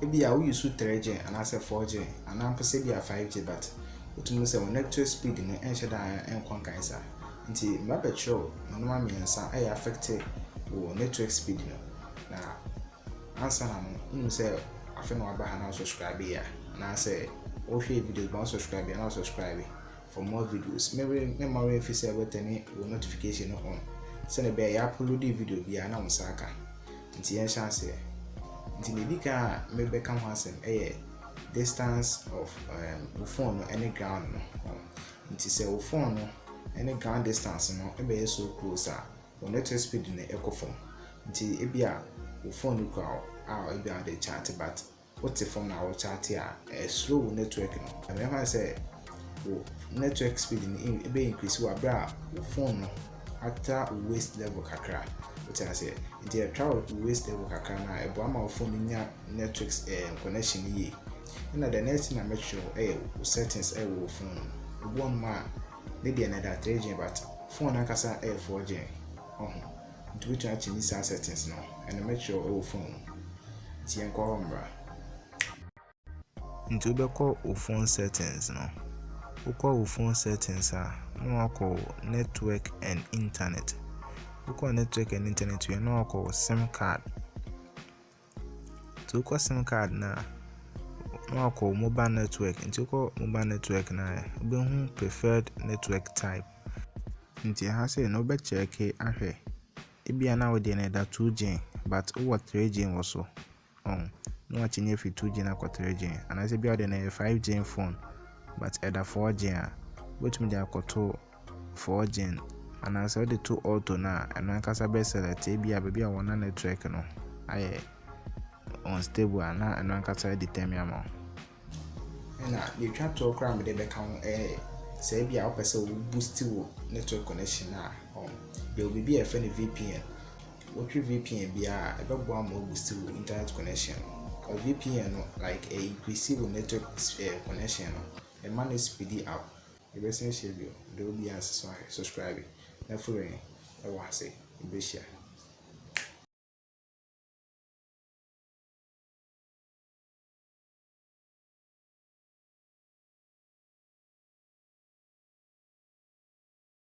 ebi a we use 3G and as a 4G and am pese bi a 5G but utumu say network speed no enhye da enkon kansa nti mba betro no ma miensa e affect wo network speed no na ansa na no say afi no aba ha na subscribe ya na say o hwe videos ba subscribe ya na subscribe for more videos me if you say about any notification on send be ya upload the video bi na musaka nti yen chance nti ne dika me be kan ho asem distance of the phone no any ground no nti say wo phone no any ground distance no e be so close a network speed no ekofom nti e bia wo phone no kwa e bia dey chat but what the phone na wo chat a slow network no e me say wo network speed no e be increase wa bra wo phone no after waste level kakra what I say nti e travel waste level kakra na e bo ama wo phone nya network connection yi na the next thing I make sure settings wo phone one ma maybe another 3G but phone akasa 4G to which I change these settings now and make sure wo phone ti enko hombra into be call wo phone settings no wo call wo phone settings no call network and internet wo call network and internet you know call sim card to call sim card na no call mobile network into call mobile network na be hu preferred network type nti ha say no be check ahwe ebia na we dey na 2G but over 3G also no wa chenye fi 2G na kwa 3G and I say bia dey na 5G phone but either 4G which me dey akoto 4G and I say the two auto na and kasa be select bia bia wona network no aye unstable na and kasa determine amount na the chat to okra me dey be kan say bia opese wo boost wo network connection na there will be a friend VPN what VPN bia e be bo am boost wo internet connection or VPN no like a increase wo network connection no e man speed up e be say share bio there will be as subscribe na follow e wa say e be share